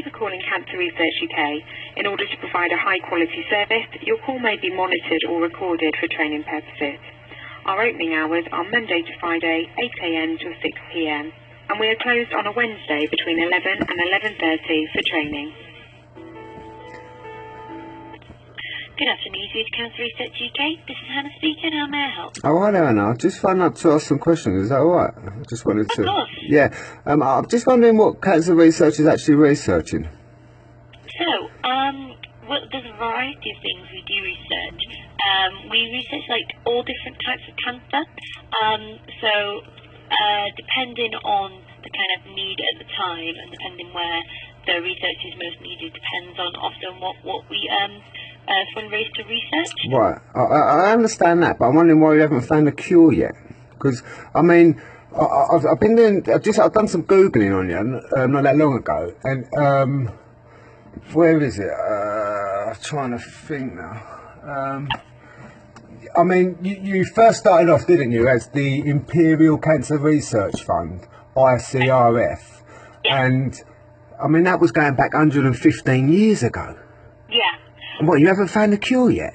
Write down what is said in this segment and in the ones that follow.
for calling Cancer Research UK. In order to provide a high-quality service, your call may be monitored or recorded for training purposes. Our opening hours are Monday to Friday, 8 a.m. till 6 p.m. and we are closed on a Wednesday between 11 and 11:30 for training. Good afternoon, this is Cancer Research UK. This is Hannah speaking. How may I help? Oh, hi there, Hannah. I just phoned up to ask some questions. Is that all right? I just wanted to. Of course. Yeah. I'm just wondering what Cancer Research is actually researching. So, well, there's a variety of things we do research. We research like all different types of cancer. Depending on the kind of need at the time and depending where the research is most needed, depends on often what we fundraise to research. Right. I understand that, but I'm wondering why you haven't found a cure yet. Because I mean, I've been doing. I've done some googling on you not that long ago, and where is it? I'm trying to think now. I mean, you first started off, didn't you, as the Imperial Cancer Research Fund, ICRF, and I mean that was going back 115 years ago. Yeah. And what, you haven't found a cure yet?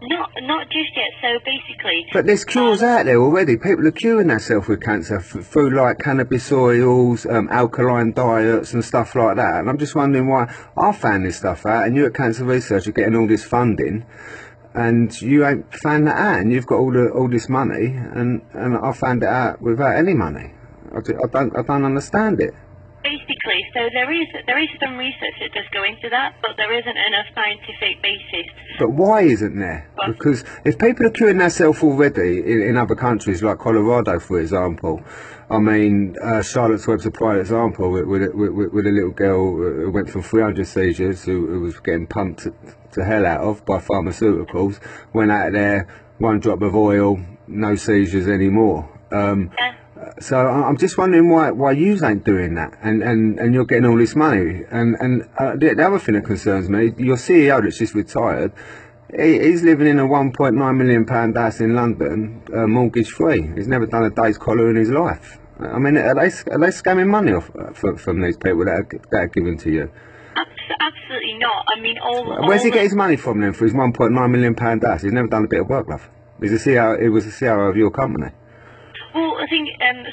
Not just yet. So basically. But there's cures out there already. People are curing themselves with cancer through like cannabis oils, alkaline diets and stuff like that. And I'm just wondering why I found this stuff out and you at Cancer Research are getting all this funding and you ain't found that out and you've got all this money and I found it out without any money. I don't understand it. Basically, so there is some research that does go into that, but there isn't enough scientific basis. But why isn't there? Because if people are curing themselves already in other countries like Colorado, for example, I mean, Charlotte's Web's a prime example with a little girl who went from 300 seizures, who was getting pumped to hell out of by pharmaceuticals, went out there, one drop of oil, no seizures anymore. So I'm just wondering why you ain't doing that, and you're getting all this money, and the other thing that concerns me, your CEO that's just retired, he's living in a £1.9 million house in London, mortgage free. He's never done a day's collar in his life. I mean, are they scamming money off from these people that are given to you? Absolutely not. I mean, where's he get his money from then for his £1.9 million house? He's never done a bit of work, love. He was the CEO of your company. Well, I think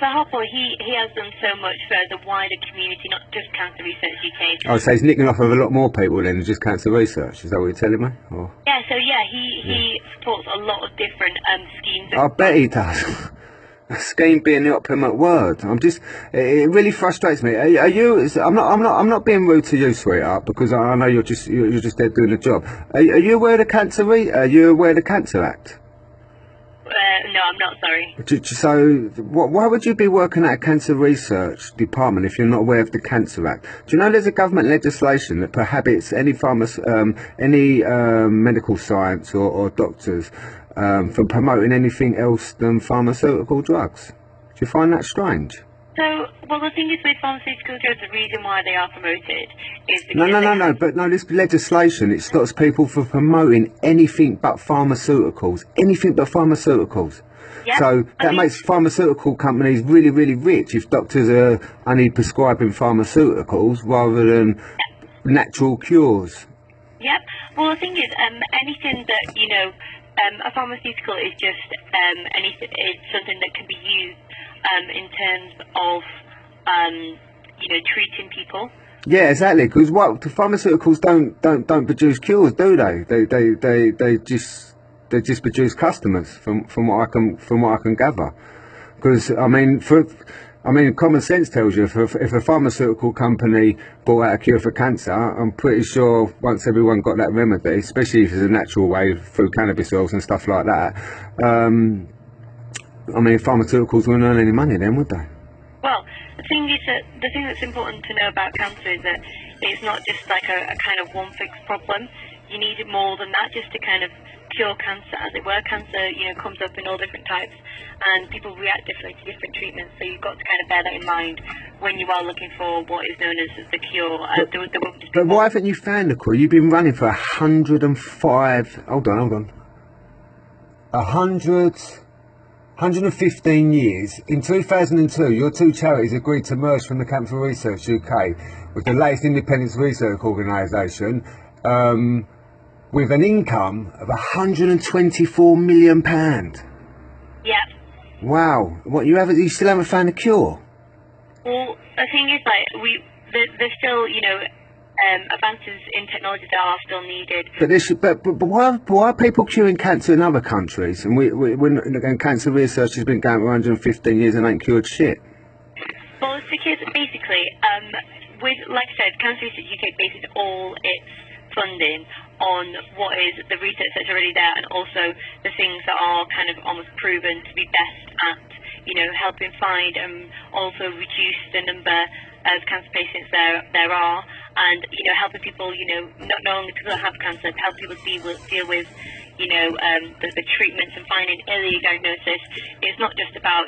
Sahapur, he has done so much for the wider community, not just Cancer Research UK. Oh, so he's nicking off of a lot more people than just Cancer Research. Is that what you're telling me? Or? Yeah. So he supports a lot of different schemes. I bet he does. A scheme being the optimate word. It really frustrates me. Are you? I'm not being rude to you, sweetheart, because I know you're just there doing the job. Are you aware of the Are you aware of the Cancer Act? No, I'm not, sorry. So, why would you be working at a cancer research department if you're not aware of the Cancer Act? Do you know there's a government legislation that prohibits any medical science or doctors from promoting anything else than pharmaceutical drugs? Do you find that strange? So, well, the thing is with pharmaceutical drugs, the reason why they are promoted is because... No, this legislation, it stops people from promoting anything but pharmaceuticals. Anything but pharmaceuticals. Yep. So that makes pharmaceutical companies really, really rich if doctors are only prescribing pharmaceuticals rather than natural cures. Yep. Well, the thing is, anything that, a pharmaceutical is just it's something that can be used in terms of, treating people. Yeah, exactly. Because the pharmaceuticals don't produce cures, do they? They just produce customers, from what I can gather. Because I mean, common sense tells you if a pharmaceutical company brought out a cure for cancer, I'm pretty sure once everyone got that remedy, especially if it's a natural way through cannabis oils and stuff like that, pharmaceuticals wouldn't earn any money then, would they? Well, the thing that's important to know about cancer is that it's not just like a kind of one fixed problem. You need more than that just to kind of cure cancer, as it were. Cancer, comes up in all different types, and people react differently to different treatments. So you've got to kind of bear that in mind when you are looking for what is known as the cure. But why haven't you found the cure? You've been running for 105. Hold on. 115 years. In 2002, your two charities agreed to merge from the Cancer Research UK with the latest independent research organisation with an income of £124 million. Yeah. Wow. What, you still haven't found a cure? Well, the thing is, like, there's still, advances in technology that are still needed. But why are people curing cancer in other countries? And and cancer research has been going for 115 years and ain't cured shit. Well, it's because basically, like I said, Cancer Research UK bases all its funding on what is the research that's already there, and also the things that are kind of almost proven to be best at, helping find and also reduce the number of cancer patients there are, and helping people, not only people that have cancer, help people deal with the treatments and finding early diagnosis. It's not just about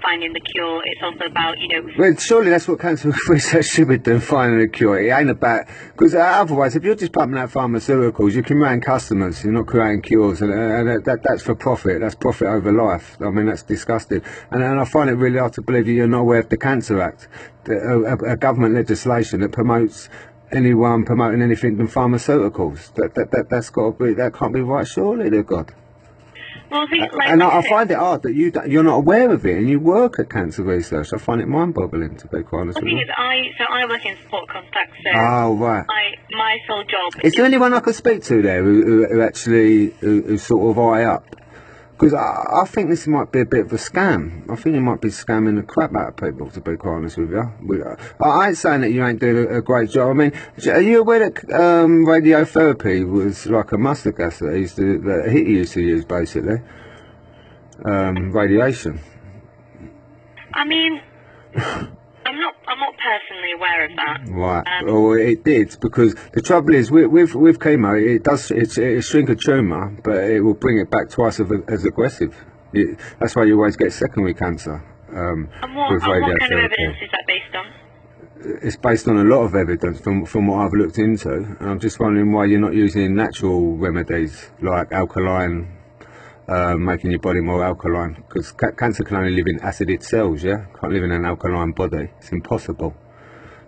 finding the cure, it's also about Well, surely that's what cancer research should be doing, finding a cure. It ain't about, because otherwise, if you're just pumping out pharmaceuticals, you're creating customers, you're not creating cures, and that's for profit. That's profit over life. I mean, that's disgusting. And I find it really hard to believe you're not aware of the Cancer Act, a government legislation that promotes anyone promoting anything than pharmaceuticals. That's got to be, that can't be right, surely, dear God. Well, I find it hard that you're not aware of it, and you work at Cancer Research. I find it mind-boggling, to be quite honest with you. The thing is, I work in support contact, so oh, right. my sole job. Is there anyone I could speak to there who actually who sort of eye up? Because I think this might be a bit of a scam. I think you might be scamming the crap out of people, to be quite honest with you. I ain't saying that you ain't doing a great job. I mean, are you aware that radiotherapy was like a mustard gas that Hitler used to use, basically? Radiation. I mean, I'm not personally aware of that. Right. Well, it did, because the trouble is with chemo, it shrink a tumour, but it will bring it back twice as aggressive. That's why you always get secondary cancer. And what kind of evidence is that based on? It's based on a lot of evidence from what I've looked into. And I'm just wondering why you're not using natural remedies like alkaline. Making your body more alkaline, because cancer can only live in acidic cells, yeah? Can't live in an alkaline body. It's impossible.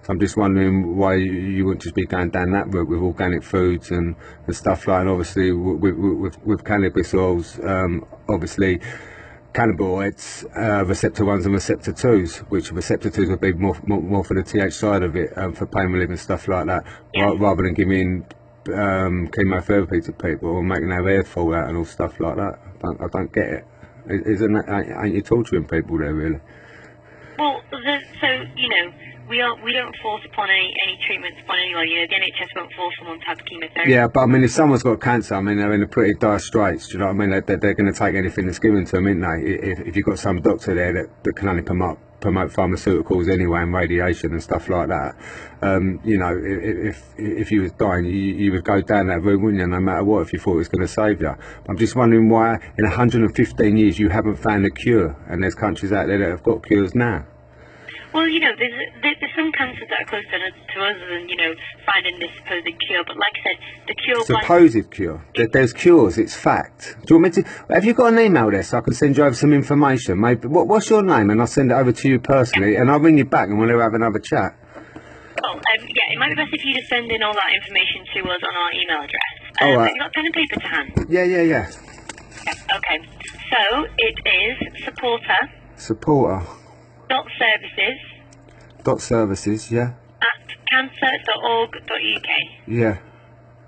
So I'm just wondering why you wouldn't just be going down that route with organic foods and stuff like that. And obviously with cannabis oils, obviously cannabinoids, receptor 1s and receptor 2s, which receptor 2s would be more for the TH side of it, for pain relief and stuff like that, rather than giving chemotherapy to people or making their hair fall out and all stuff like that. I don't get it. Ain't you torturing people there, really? Well, we don't force upon any treatments upon anyone. The NHS won't force someone to have chemotherapy. Yeah, but I mean, if someone's got cancer, I mean, they're in a pretty dire straits. Do you know what I mean? They're going to take anything that's given to them, aren't they? If you've got some doctor there that can only promote pharmaceuticals anyway and radiation and stuff like that, if you was dying, you would go down that route, wouldn't you, no matter what, if you thought it was going to save you. I'm just wondering why in 115 years you haven't found a cure, and there's countries out there that have got cures now. Well, there's some cancers that are closer to us than, finding this supposed cure. But like I said, the cure... Supposed cure. There's cures, it's fact. Do you want me to... Have you got an email there so I can send you over some information? Maybe. What's your name? And I'll send it over to you personally, and I'll ring you back and we'll have another chat. Well, it might be best if you just send in all that information to us on our email address. All right. Have you got pen and paper to hand? Yeah. Yep, okay. So, it is supporter... Services, yeah. at cancer.org.uk. Yeah.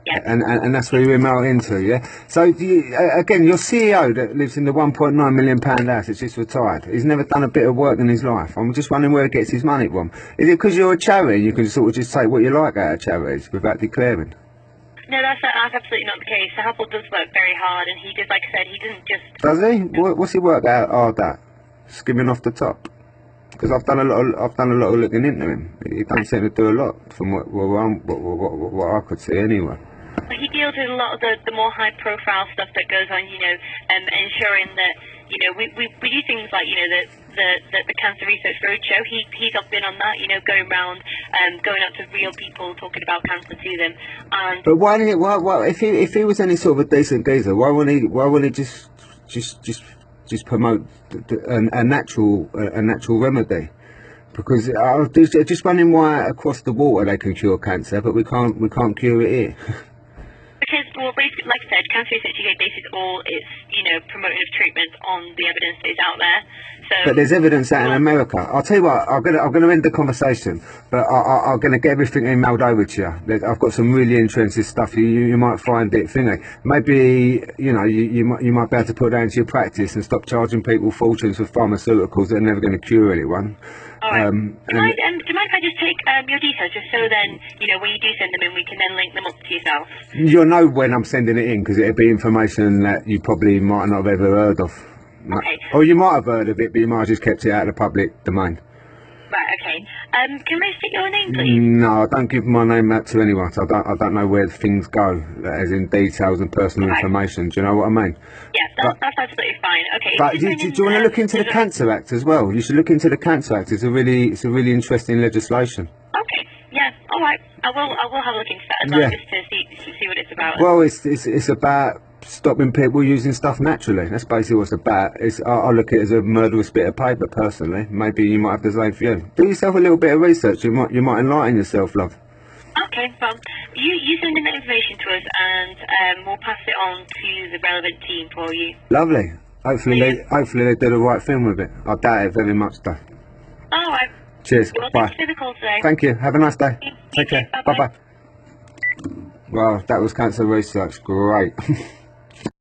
Yeah. And that's where you email into, yeah? So, again, your CEO that lives in the £1.9 million house that's just retired, he's never done a bit of work in his life. I'm just wondering where he gets his money from. Is it because you're a charity and you can sort of just take what you like out of charities without declaring? No, that's absolutely not the case. The Apple does work very hard, and he does, like I said, he doesn't just... Does he? What's he work out hard at? Skimming off the top? Because I've done a lot of looking into him. He doesn't seem to do a lot from what I could see anyway. He deals with a lot of the more high-profile stuff that goes on, ensuring that, we do things like, the Cancer Research Roadshow. He's up in on that, going around, going up to real people, talking about cancer to them. And but why if he was any sort of a decent geezer, why wouldn't he just just promote a natural remedy. Because they're just wondering why across the water they can cure cancer, but we can't cure it here. Because, well, basically, like I said, Cancer Research UK bases all its, promotion of treatments on the evidence that is out there. So, but there's evidence out in America. I'll tell you what, I'm gonna end the conversation, but I'm gonna get everything emailed over to you. I've got some really interesting stuff. You might find it thingy. Maybe you might be able to put that into your practice and stop charging people fortunes for pharmaceuticals that are never going to cure anyone. All right. Do you mind if I just take your details, just so then, when you do send them in, we can then link them up to yourself? You'll know when I'm sending it in, because it'll be information that you probably might not have ever heard of. Okay. Or you might have heard of it, but you might have just kept it out of the public domain. Right, okay. Can I take your name, please? No, I don't give my name out to anyone. So I don't know where things go, as in details and personal information. Do you know what I mean? Yeah, that's absolutely fine. Okay. But do you want to look into the Cancer Act as well? You should look into the Cancer Act. It's a really interesting legislation. Okay. Yeah. All right. I will have a look into that as well, just to see what it's about. Well, it's about stopping people using stuff naturally. That's basically what it's about. I look at it as a murderous bit of paper, personally. Maybe you might have the same view. Do yourself a little bit of research. You might enlighten yourself, love. Okay, well, you send in that information to us, and we'll pass it on to the relevant team for you. Lovely. Hopefully they do the right thing with it. I doubt it very much, though. All right. Cheers. Well, bye. thanks for the call today. Thank you. Have a nice day. You Take care. Bye Bye. Well, that was Cancer Research. Great.